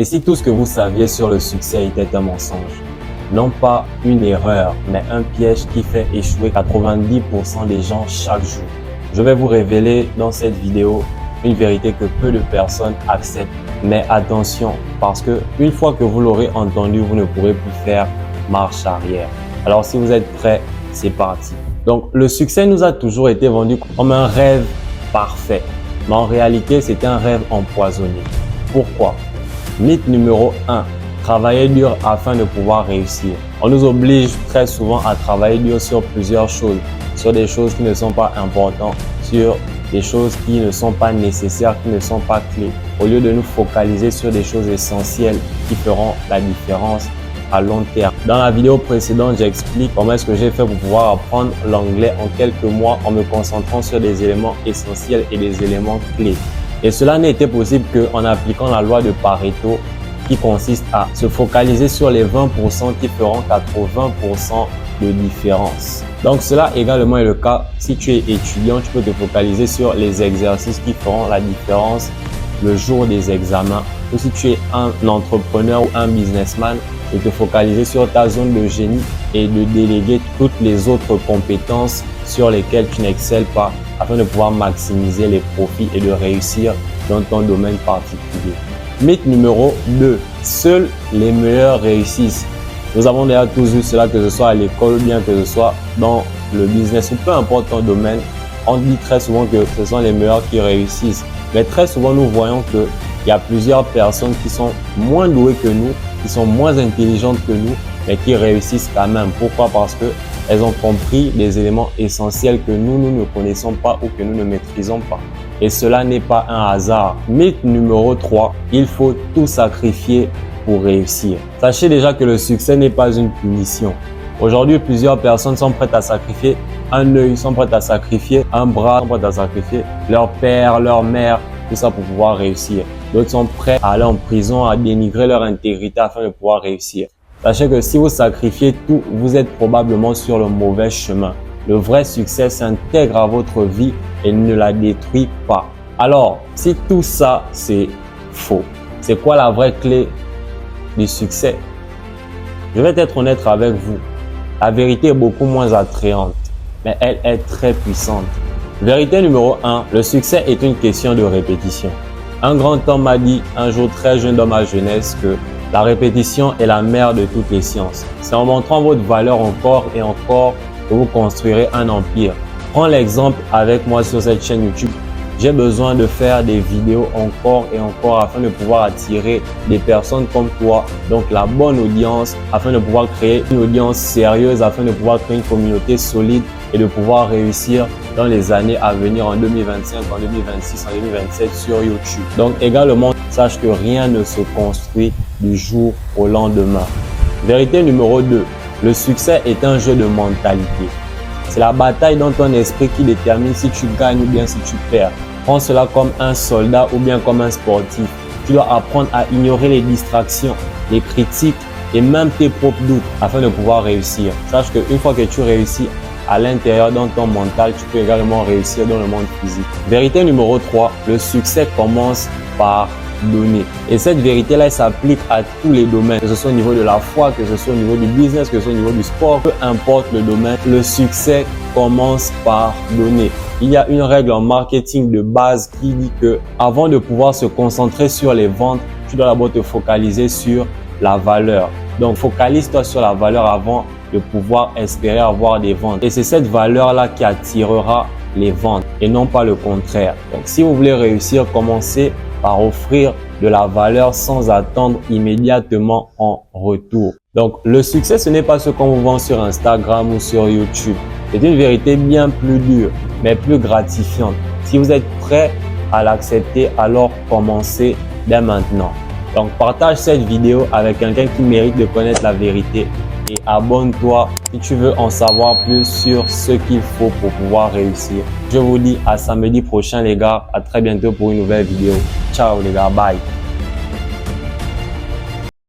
Et si tout ce que vous saviez sur le succès était un mensonge? Non pas une erreur, mais un piège qui fait échouer 90% des gens chaque jour. Je vais vous révéler dans cette vidéo une vérité que peu de personnes acceptent. Mais attention, parce que une fois que vous l'aurez entendu, vous ne pourrez plus faire marche arrière. Alors si vous êtes prêts, c'est parti. Donc le succès nous a toujours été vendu comme un rêve parfait. Mais en réalité, c'est un rêve empoisonné. Pourquoi? Mythe numéro 1. Travailler dur afin de pouvoir réussir. On nous oblige très souvent à travailler dur sur plusieurs choses. Sur des choses qui ne sont pas importantes, sur des choses qui ne sont pas nécessaires, qui ne sont pas clés. Au lieu de nous focaliser sur des choses essentielles qui feront la différence à long terme. Dans la vidéo précédente, j'explique comment est-ce que j'ai fait pour pouvoir apprendre l'anglais en quelques mois en me concentrant sur des éléments essentiels et des éléments clés. Et cela n'était possible qu'en appliquant la loi de Pareto qui consiste à se focaliser sur les 20% qui feront 80% de différence. Donc cela également est le cas si tu es étudiant, tu peux te focaliser sur les exercices qui feront la différence le jour des examens. Ou si tu es un entrepreneur ou un businessman, de te focaliser sur ta zone de génie et de déléguer toutes les autres compétences sur lesquelles tu n'excelles pas afin de pouvoir maximiser les profits et de réussir dans ton domaine particulier. Mythe numéro 2. Seuls les meilleurs réussissent. Nous avons déjà tous vu cela, que ce soit à l'école ou bien que ce soit dans le business ou peu importe ton domaine. On dit très souvent que ce sont les meilleurs qui réussissent. Mais très souvent, nous voyons qu'il y a plusieurs personnes qui sont moins douées que nous, qui sont moins intelligentes que nous, mais qui réussissent quand même. Pourquoi? Parce qu'elles ont compris des éléments essentiels que nous ne connaissons pas ou que nous ne maîtrisons pas. Et cela n'est pas un hasard. Mythe numéro 3, il faut tout sacrifier pour réussir. Sachez déjà que le succès n'est pas une punition. Aujourd'hui, plusieurs personnes sont prêtes à sacrifier un œil, sont prêtes à sacrifier un bras, sont prêtes à sacrifier leur père, leur mère, tout ça pour pouvoir réussir. D'autres sont prêts à aller en prison, à dénigrer leur intégrité afin de pouvoir réussir. Sachez que si vous sacrifiez tout, vous êtes probablement sur le mauvais chemin. Le vrai succès s'intègre à votre vie et ne la détruit pas. Alors, si tout ça c'est faux, c'est quoi la vraie clé du succès? Je vais être honnête avec vous. La vérité est beaucoup moins attrayante, mais elle est très puissante. Vérité numéro 1, le succès est une question de répétition. Un grand homme m'a dit un jour très jeune dans ma jeunesse que la répétition est la mère de toutes les sciences. C'est en montrant votre valeur encore et encore que vous construirez un empire. Prends l'exemple avec moi sur cette chaîne YouTube. J'ai besoin de faire des vidéos encore et encore afin de pouvoir attirer des personnes comme toi, donc la bonne audience, afin de pouvoir créer une audience sérieuse, afin de pouvoir créer une communauté solide et de pouvoir réussir dans les années à venir en 2025, en 2026, en 2027 sur YouTube. Donc également, sache que rien ne se construit du jour au lendemain. Vérité numéro 2, le succès est un jeu de mentalité. C'est la bataille dans ton esprit qui détermine si tu gagnes ou bien si tu perds. Prends cela comme un soldat ou bien comme un sportif. Tu dois apprendre à ignorer les distractions, les critiques et même tes propres doutes afin de pouvoir réussir. Sache qu'une fois que tu réussis à l'intérieur dans ton mental, tu peux également réussir dans le monde physique. Vérité numéro 3, le succès commence par donner. Et cette vérité-là, elle s'applique à tous les domaines, que ce soit au niveau de la foi, que ce soit au niveau du business, que ce soit au niveau du sport, peu importe le domaine, le succès commence par donner. Il y a une règle en marketing de base qui dit que avant de pouvoir se concentrer sur les ventes, tu dois d'abord te focaliser sur la valeur. Donc, focalise-toi sur la valeur avant de pouvoir espérer avoir des ventes. Et c'est cette valeur-là qui attirera les ventes et non pas le contraire. Donc, si vous voulez réussir, commencez par offrir de la valeur sans attendre immédiatement en retour. Donc, le succès, ce n'est pas ce qu'on vous vend sur Instagram ou sur YouTube. C'est une vérité bien plus dure, mais plus gratifiante. Si vous êtes prêt à l'accepter, alors commencez dès maintenant. Donc, partage cette vidéo avec quelqu'un qui mérite de connaître la vérité et abonne-toi si tu veux en savoir plus sur ce qu'il faut pour pouvoir réussir. Je vous dis à samedi prochain les gars, à très bientôt pour une nouvelle vidéo. Ciao les gars, bye.